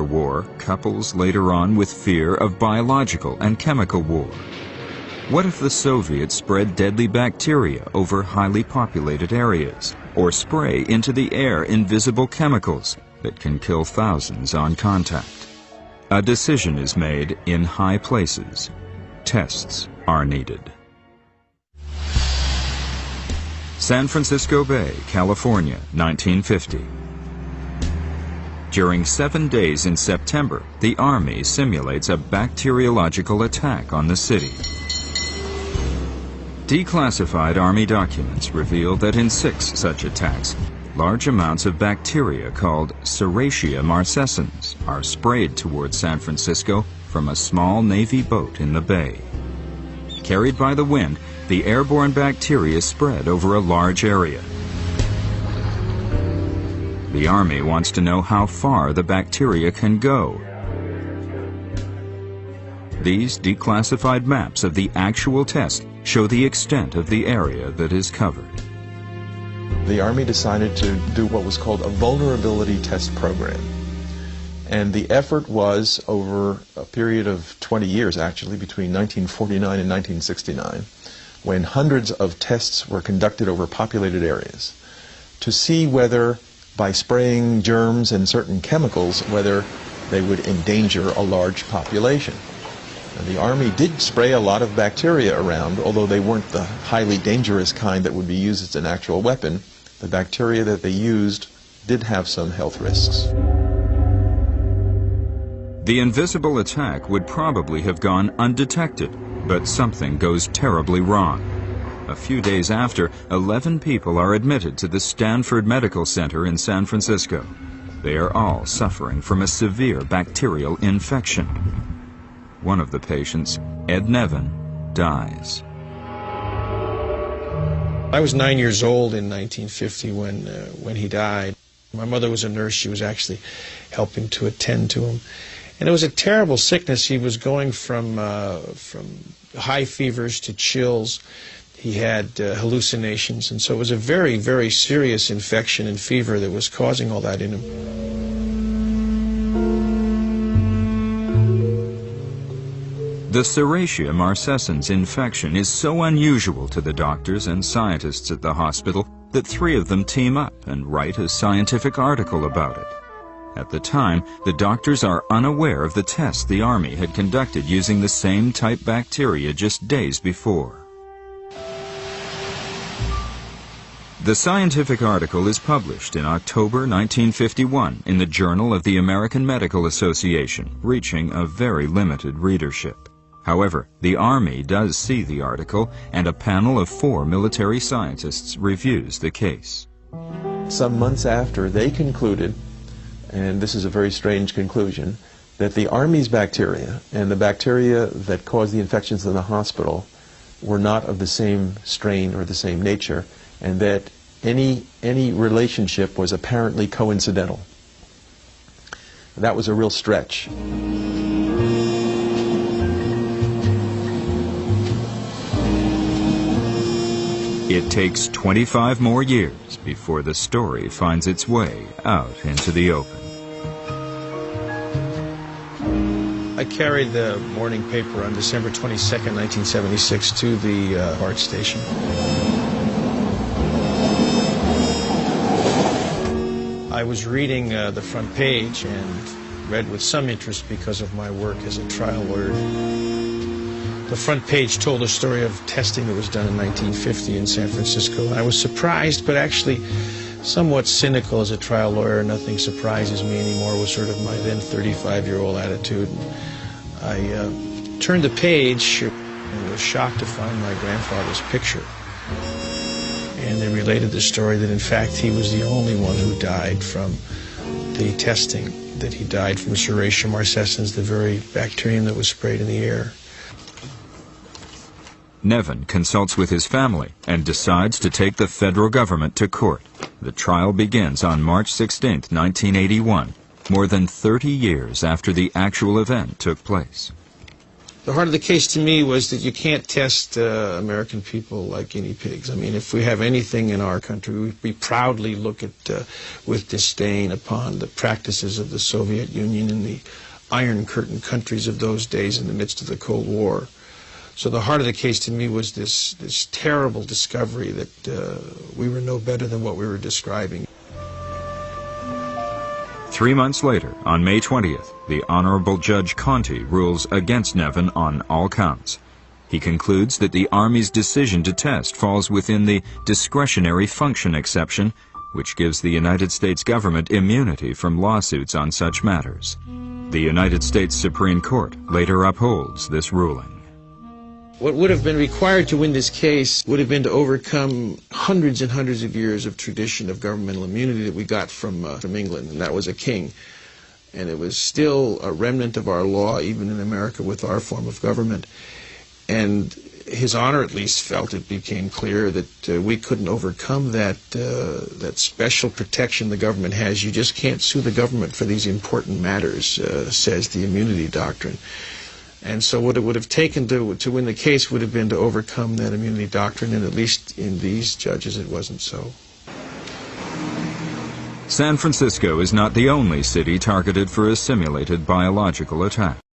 war couples later on with fear of biological and chemical war. What if the Soviets spread deadly bacteria over highly populated areas, or spray into the air invisible chemicals that can kill thousands on contact? A decision is made in high places. Tests are needed. San Francisco Bay, California, 1950. During 7 days in September, the Army simulates a bacteriological attack on the city. Declassified Army documents reveal that in 6 such attacks, large amounts of bacteria called Serratia marcescens are sprayed towards San Francisco from a small Navy boat in the bay. Carried by the wind, the airborne bacteria spread over a large area. The Army wants to know how far the bacteria can go. These declassified maps of the actual test show the extent of the area that is covered. The Army decided to do what was called a vulnerability test program. And the effort was over a period of 20 years, actually, between 1949 and 1969, when hundreds of tests were conducted over populated areas to see whether, by spraying germs and certain chemicals, whether they would endanger a large population. And the Army did spray a lot of bacteria around, although they weren't the highly dangerous kind that would be used as an actual weapon. The bacteria that they used did have some health risks. The invisible attack would probably have gone undetected, but something goes terribly wrong. A few days after, 11 people are admitted to the Stanford Medical Center in San Francisco. They are all suffering from a severe bacterial infection. One of the patients, Ed Nevin, dies. I was 9 years old in 1950 when he died. My mother was a nurse. She was actually helping to attend to him. And it was a terrible sickness. He was going from high fevers to chills. He had hallucinations, and so it was a very, very serious infection and fever that was causing all that in him. The Serratia marcescens infection is so unusual to the doctors and scientists at the hospital that 3 of them team up and write a scientific article about it. At the time, the doctors are unaware of the tests the Army had conducted using the same type bacteria just days before. The scientific article is published in October 1951 in the Journal of the American Medical Association, reaching a very limited readership. However, the Army does see the article, and a panel of 4 military scientists reviews the case. Some months after, they concluded, and this is a very strange conclusion, that the Army's bacteria and the bacteria that caused the infections in the hospital were not of the same strain or the same nature, and that any relationship was apparently coincidental. That was a real stretch. It takes 25 more years before the story finds its way out into the open. I carried the morning paper on December 22nd, 1976 to the BART station. I was reading the front page and read with some interest because of my work as a trial lawyer. The front page told a story of testing that was done in 1950 in San Francisco. I was surprised, but actually somewhat cynical as a trial lawyer. Nothing surprises me anymore was sort of my then 35-year-old attitude. I turned the page and was shocked to find my grandfather's picture. And they related the story that in fact he was the only one who died from the testing, that he died from Serratia marcescens, the very bacterium that was sprayed in the air. Nevin consults with his family and decides to take the federal government to court. The trial begins on March 16, 1981, more than 30 years after the actual event took place. The heart of the case to me was that you can't test American people like guinea pigs. I mean, if we have anything in our country, we proudly look at with disdain upon the practices of the Soviet Union and the Iron Curtain countries of those days in the midst of the Cold War. So the heart of the case to me was this terrible discovery that we were no better than what we were describing. 3 months later, on May 20th, the Honorable Judge Conte rules against Nevin on all counts. He concludes that the Army's decision to test falls within the discretionary function exception, which gives the United States government immunity from lawsuits on such matters. The United States Supreme Court later upholds this ruling. What would have been required to win this case would have been to overcome hundreds and hundreds of years of tradition of governmental immunity that we got from England, and that was a king. And it was still a remnant of our law, even in America, with our form of government. And His Honor at least felt it became clear that we couldn't overcome that special protection the government has. You just can't sue the government for these important matters, says the immunity doctrine. And so what it would have taken to win the case would have been to overcome that immunity doctrine, and at least in these judges it wasn't so. San Francisco is not the only city targeted for a simulated biological attack.